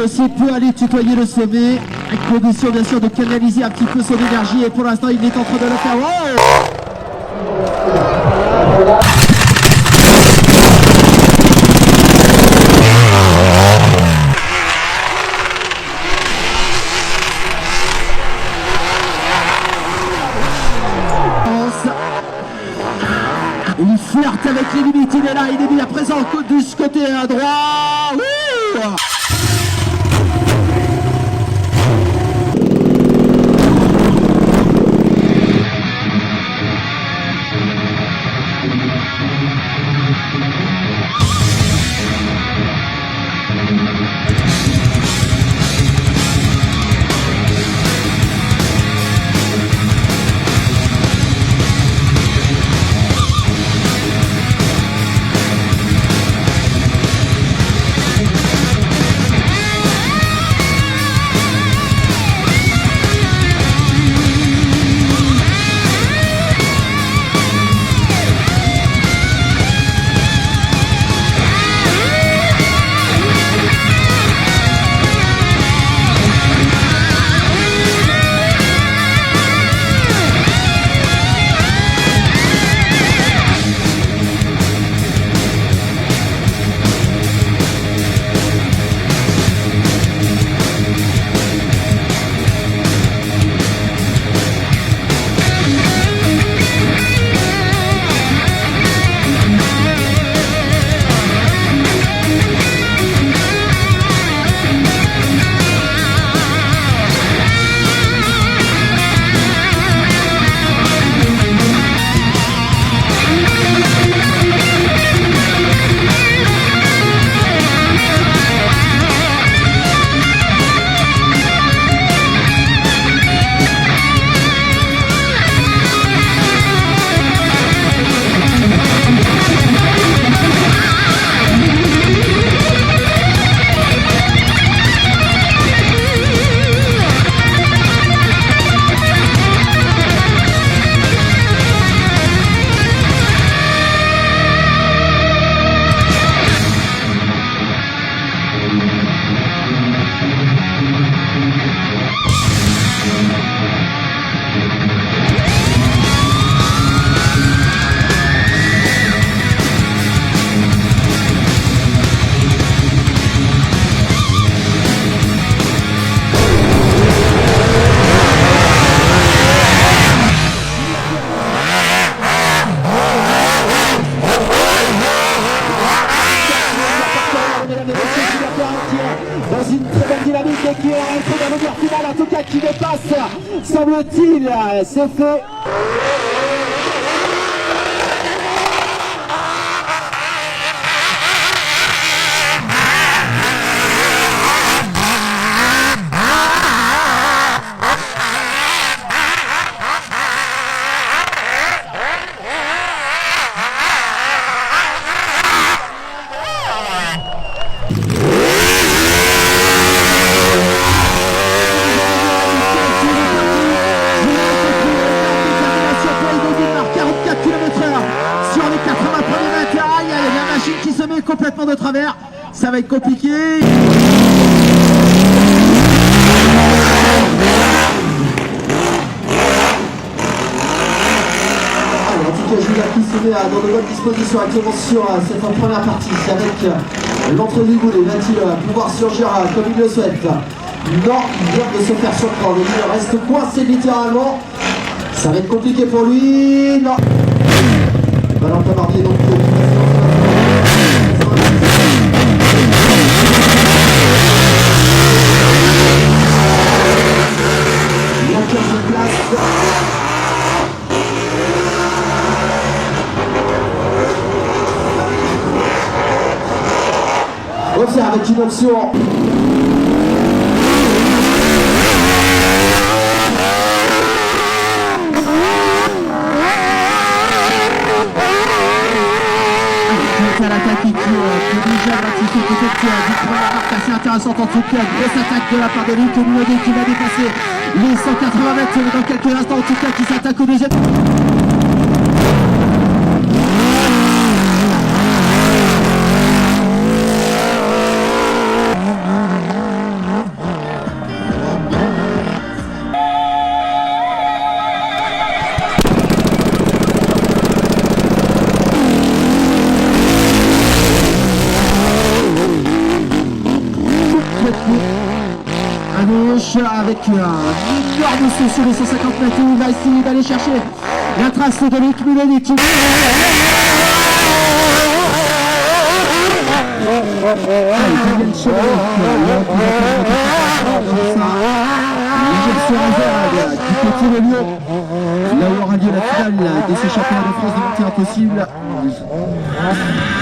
aussi peut aller tutoyer le sommet, avec condition bien sûr de canaliser un petit peu son énergie, et pour l'instant il est en train de le faire. Wow, il flirte avec les limites, il est là, il est mis à présent de ce côté à droite. Ouh, dans une très bonne dynamique et qui est en train d'un meilleur final, en tout cas qui dépasse, semble-t-il, c'est fait. Complètement de travers, ça va être compliqué. En tout cas, Julien qui se met dans de bonnes dispositions actuellement sur cette première partie avec l'entre-deux boules. Va-t-il pouvoir surgir comme il le souhaite? Non, il vient de se faire surprendre. Il reste coincé littéralement. Ça va être compliqué pour lui. Non. Valentin Barbier donc. Observe avec une option. À l'attaque qui déjà ratifié peut-être une première marque assez intéressante en tout cas, grosse attaque de la part de Luc Mouadé qui va dépasser les 180 mètres dans quelques instants en tout cas, qui s'attaque au deuxième. avec un énorme saut sur les 150 mètres. Il va essayer d'aller chercher la trace de Luc Mulony qui... du côté de Lyon, là où aura lieu la finale de ce championnat de France de montée impossible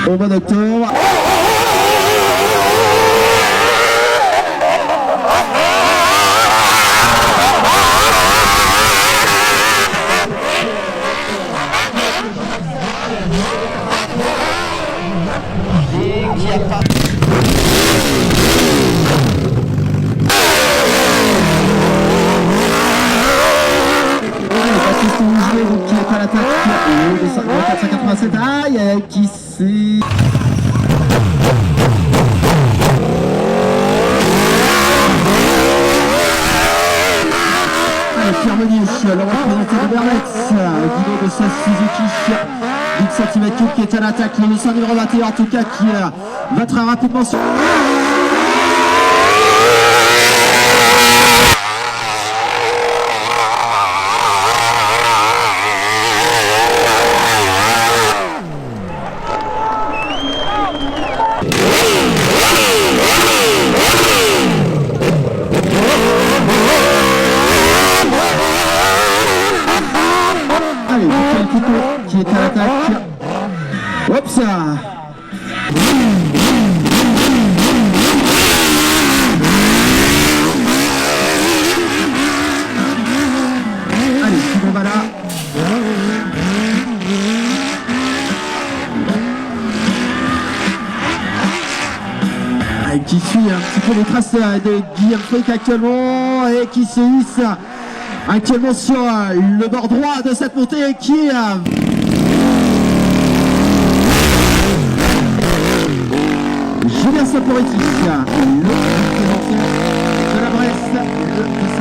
au mois d'octobre. Qui est à l'attaque, le 487, aïe, qui c'est... Allez, Pierre Meunier, le représentant de Berlex, guidé de sa Suzuki 10 cm3 qui est à l'attaque, le 100 numéro 21 en tout cas qui va très rapidement sur... qui est à l'attaque. Hop ça. Allez, on va là. Qui suit un petit peu les traces de Guillaume Frick actuellement et qui se hisse actuellement sur le bord droit de cette montée qui est Julien Saporetti, le représentant de la Bresse,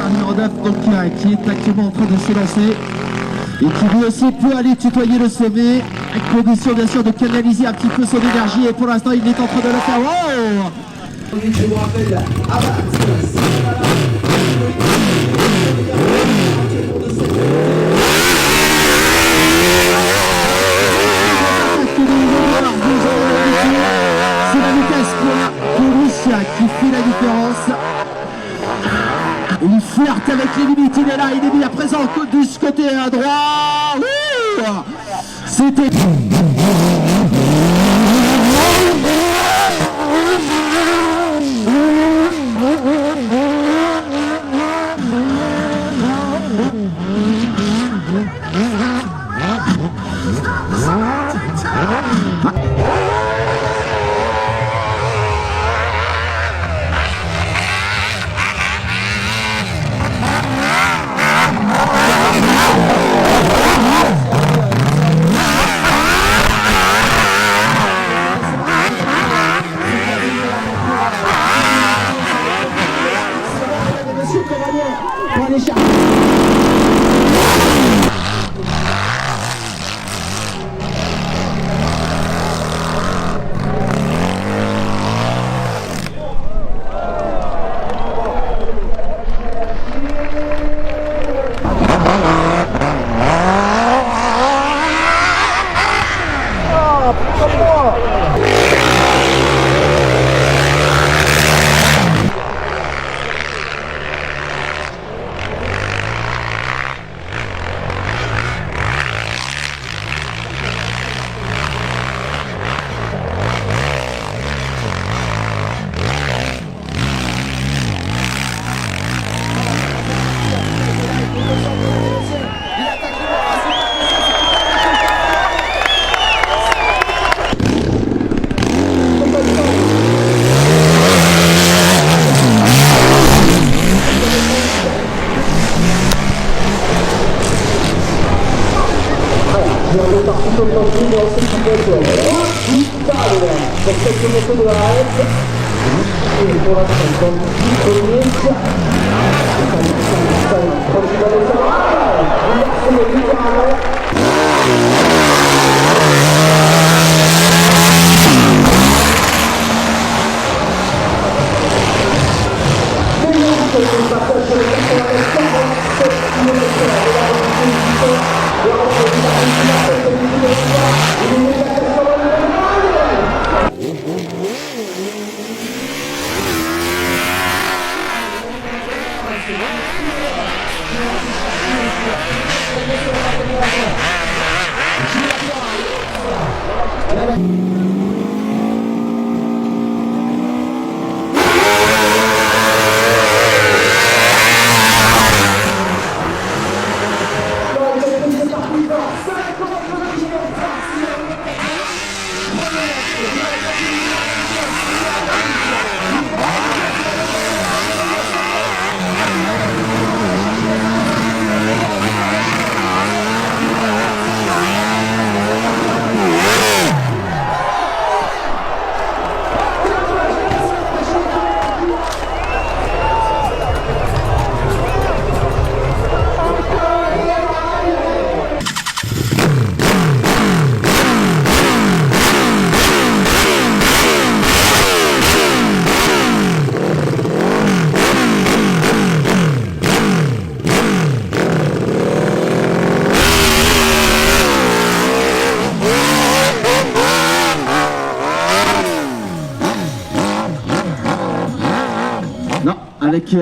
le numéro 9 donc, qui est actuellement en train de se lancer et qui lui aussi peut aller tutoyer le sommet à condition bien sûr de canaliser un petit peu son énergie et pour l'instant il est en train de le faire. Oh, je vous rappelle, c'est la vitesse pour lui qui fait la différence. Il flirte avec les limites, il est là, il est mis à présent du côté à droit. C'était... Gracias. Non, avec...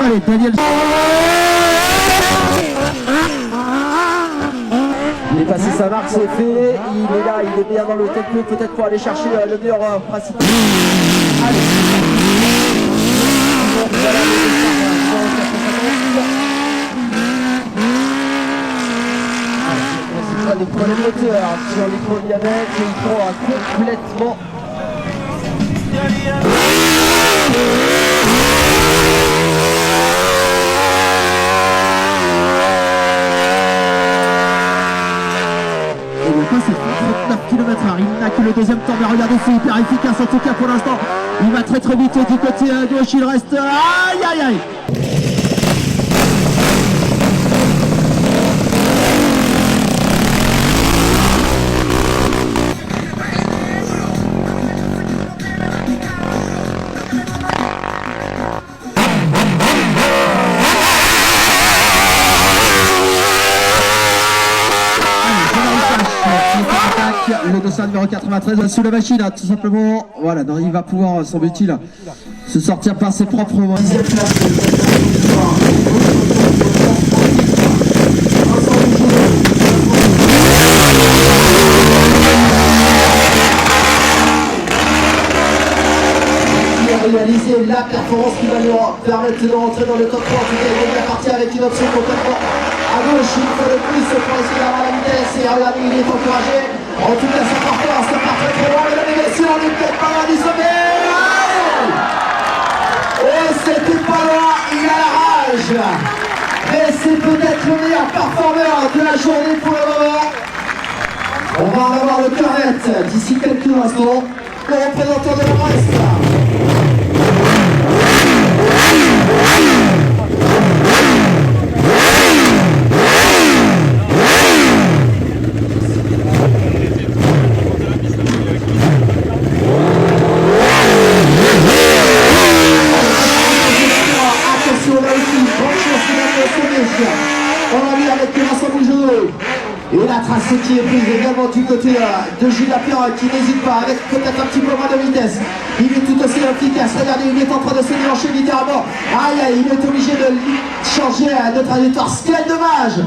Allez, Daniel. Il est passé sa marque, c'est fait. Il est là, il est bien dans le tempo, peut-être pour aller chercher le meilleur principal. Allez. Les problèmes moteurs sur l'hydrodiamètre, il prend complètement. Il est passé 39 km/h, il n'a que le deuxième temps, mais regardez, c'est hyper efficace en tout cas pour l'instant. Il va très vite du côté gauche, il reste... Aïe aïe aïe. Le dossard numéro 93 sous la machine, tout simplement. Voilà, donc il va pouvoir, semble-t-il, se sortir par ses propres moyens. Réaliser la performance qui va nous permettre de rentrer dans le top 3. Il est bien parti avec une option complètement à gauche, une fois de plus pour essayer d'avoir la vitesse, et regardez, il est encouragé. En tout cas, ça part fort, ça part très loin, mesdames et messieurs, on est peut-être pas loin du sommet. Et c'était pas loin, il a la rage. Mais c'est peut-être le meilleur performeur de la journée pour le moment. On va en avoir le cœur net d'ici quelques instants. Le représentant de la Brest. On a mis avec Vincent Bougeot. Et la trace qui est prise également du côté de Julien Pierre qui n'hésite pas avec peut-être un petit peu moins de vitesse. Il est tout aussi efficace. Regardez, il est en train de se déhancher littéralement. Aïe aïe, il est obligé de changer de trajectoire. Quel dommage!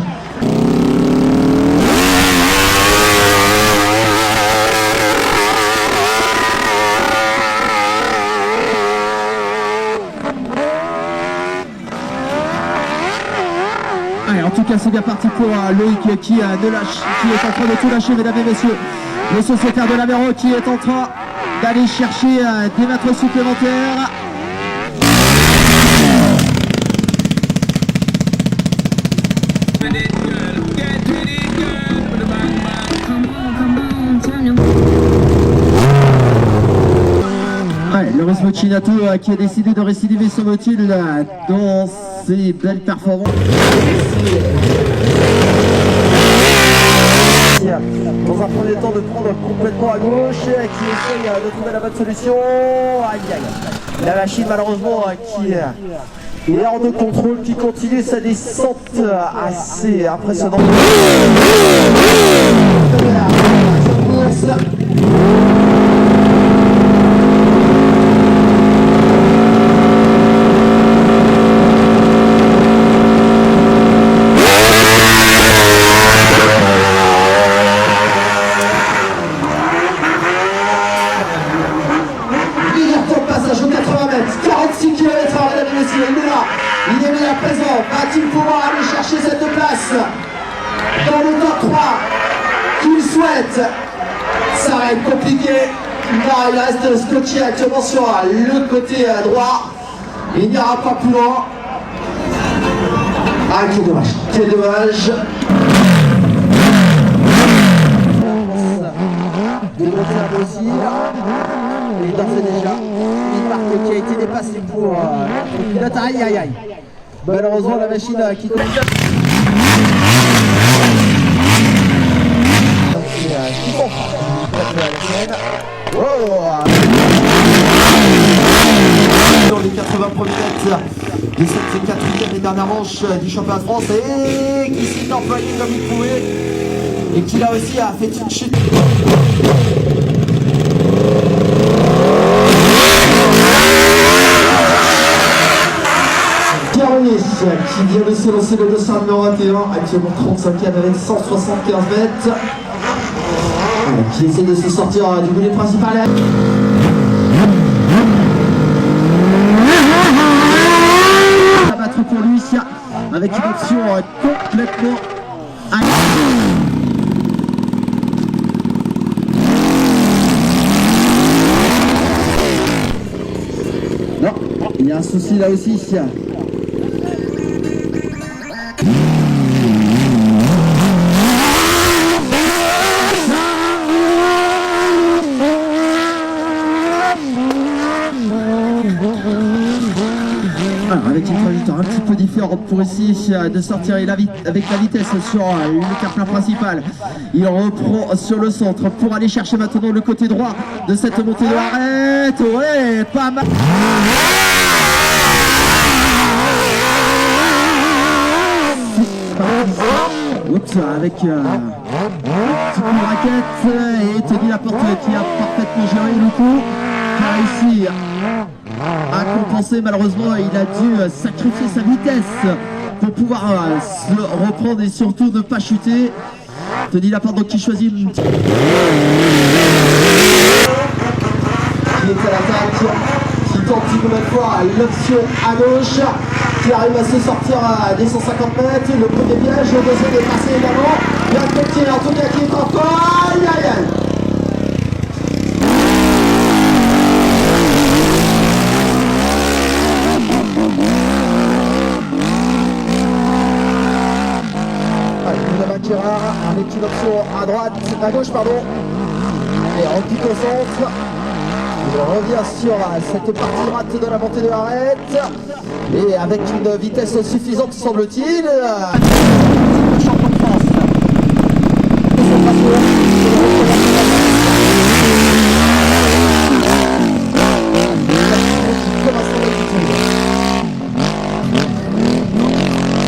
En tout cas, c'est bien parti pour Loïc qui est en train de tout lâcher, mesdames et messieurs. Le sociétaire de l'Aveyron qui est en train d'aller chercher des mètres supplémentaires. Ouais, le Rosmo Chinato qui a décidé de récidiver, semble-t-il, dans ses belles performances. tentant de prendre complètement à gauche, qui essaye de trouver la bonne solution. Aïe aïe. La machine malheureusement qui est hors de contrôle, qui continue sa descente assez impressionnante. Il est là présent, va-t-il pouvoir aller chercher cette place dans le top 3 qu'il souhaite? Ça va être compliqué. Là, il reste scotché actuellement sur le côté droit. Il n'ira pas plus loin. Ah, quel dommage, quel dommage. Démonter la aussi. Et d'ores et déjà, une marque qui a été dépassée pour le pilote. Aïe aïe aïe. Malheureusement la machine qui continue. Dans les 80 premiers mètres de cette quatrième et dernière manche du championnat de France, et qui s'est employé comme il pouvait et qui là aussi a fait une chute. Qui vient de se lancer le 200 numéro 21, actuellement 35e avec 175 mètres. Qui essaie de se sortir du boulet principal. À battre pour lui avec une action complètement non, il y a un souci là aussi. Avec une trajectoire un petit peu différente pour essayer de sortir avec la vitesse sur le cap-plat principal. Il reprend sur le centre pour aller chercher maintenant le côté droit de cette montée de l'arête. Ouais, pas mal. Oups, avec un petit coup de raquette et Tony Laporte qui a parfaitement géré le coup, qui a réussi à compenser. Malheureusement, il a dû sacrifier sa vitesse pour pouvoir se reprendre et surtout ne pas chuter. Tony Laporte donc qui choisit une... qui est à l'attaque, qui tente une nouvelle fois l'option à gauche, qui arrive à se sortir des 150 mètres. Le premier piège, le deuxième est passé également. Il y a le petit en tout cas qui est encore. Aïe aïe aïe. Avec une option à droite, à gauche pardon, et en pique au centre, il revient sur cette partie droite de la montée de l'arête, et avec une vitesse suffisante semble-t-il. Champion de France.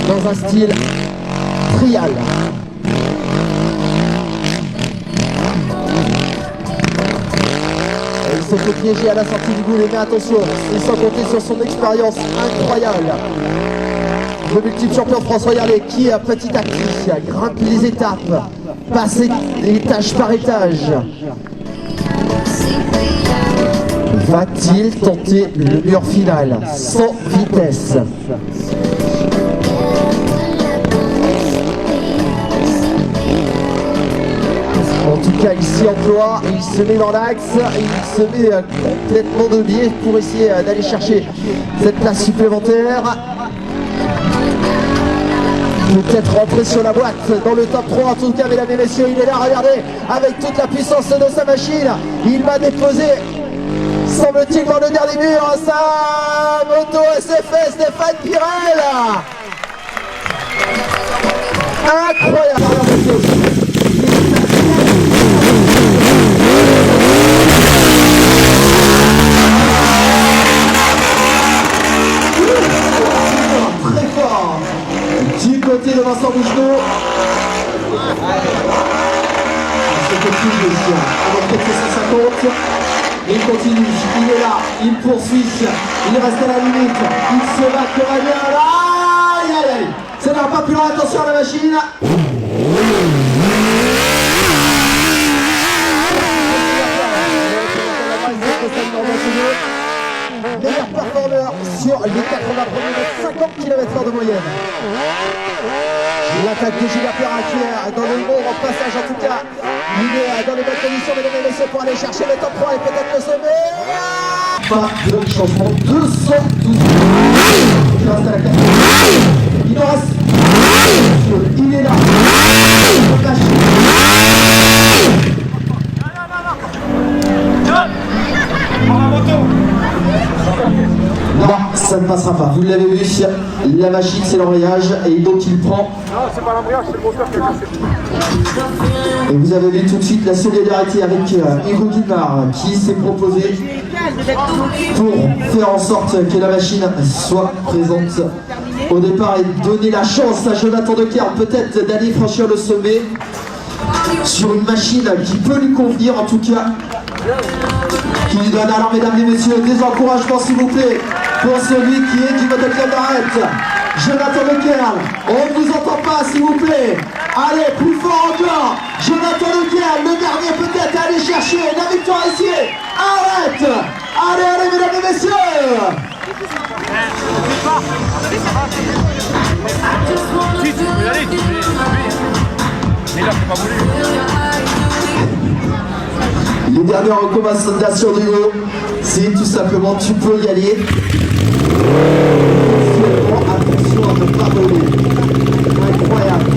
Dans un style trial. Il se fait piéger à la sortie du goulet, mais attention, il sans compter sur son expérience incroyable. Le multiple champion de France, regardez, qui a petit à petit grimpe les étapes, passe étage par étage. Va-t-il tenter le mur final sans vitesse? En tout cas, il s'y emploie, il se met dans l'axe, il se met complètement de biais pour essayer d'aller chercher cette place supplémentaire. Peut-être rentrer sur la boîte dans le top 3, en tout cas, mesdames et messieurs, il est là, regardez, avec toute la puissance de sa machine, il va déposer, semble-t-il, dans le dernier mur, sa moto SFS Stéphane Pirel. Incroyable. C'est petit, avant de 150. Il continue, il est là, il poursuit, il reste à la limite, il se bat comme un bien. Aïe aïe aïe, ça n'ira pas plus loin, attention à la machine. Meilleur performeur sur les 80 premiers mètres, 50 km/h de moyenne. L'attaque de Gilbert Perrin qui est dans le bon passage en tout cas. Il est dans les bonnes conditions, mesdames et messieurs, pour aller chercher le top 3 et peut-être le sommet. Pas de changement, 212. Il reste à la 4. Il en reste. Il est là. Non, ça ne passera pas. Vous l'avez vu, la machine c'est l'embrayage et donc il prend. Non, c'est pas l'embrayage, c'est le moteur qui a cassé. Et vous avez vu tout de suite la solidarité avec Hugo Guimard qui s'est proposé pour faire en sorte que la machine soit présente au départ et donner la chance à Jonathan Decaire peut-être d'aller franchir le sommet sur une machine qui peut lui convenir en tout cas. Qui lui donne alors, mesdames et messieurs, des encouragements s'il vous plaît pour celui qui est du Motoclub d'Arrête, Jonathan Decaire. On ne vous entend pas s'il vous plaît. Allez, plus fort encore. Jonathan Decaire, le dernier peut-être à aller chercher la victoire ici. Arrête. Allez, allez, mesdames et messieurs. Si, tu peux y aller, mais là, c'est pas voulu. Les dernières recommandations du haut, c'est tout simplement tu peux y aller. Attention à ne pas voler. Incroyable.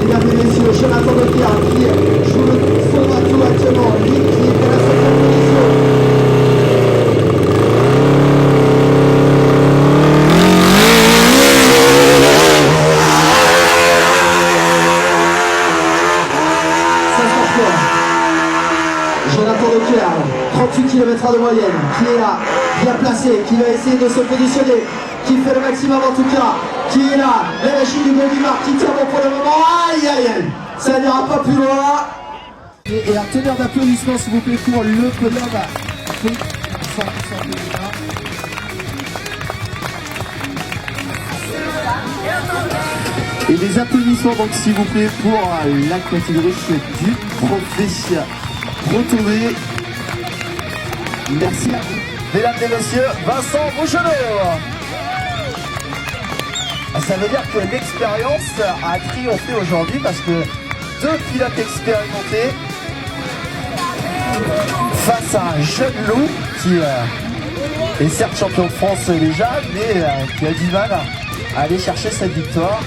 Mesdames et messieurs, Jonathan Decaire qui joue son bateau actuellement, lui qui est à la 7e position. Jonathan Decaire, 38 km/h de moyenne, qui est là, bien placé, qui va essayer de se positionner, qui fait le maximum en tout cas, qui est là, la machine du Guimard qui tient bon pour le moment, aïe aïe aïe, ça n'ira pas plus loin. Et un teneur d'applaudissements s'il vous plaît pour le podium. Et des applaudissements donc s'il vous plaît pour la catégorie du trophée retrouvé. Merci à vous. Mesdames et messieurs, Vincent Bouchonneau. Ça veut dire que l'expérience a triomphé aujourd'hui parce que deux pilotes expérimentés face à un jeune loup qui est certes champion de France déjà, mais qui a du mal à aller chercher cette victoire.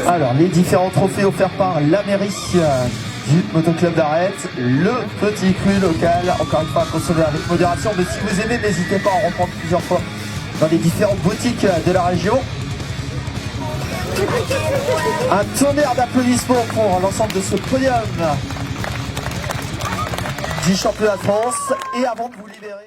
Alors, les différents trophées offerts par la mairie du Motoclub d'Arrête, le petit cru local, encore une fois à consommer avec modération, mais si vous aimez, n'hésitez pas à en reprendre plusieurs fois dans les différentes boutiques de la région. Un tonnerre d'applaudissements pour l'ensemble de ce podium du championnat de France. Et avant de vous libérer...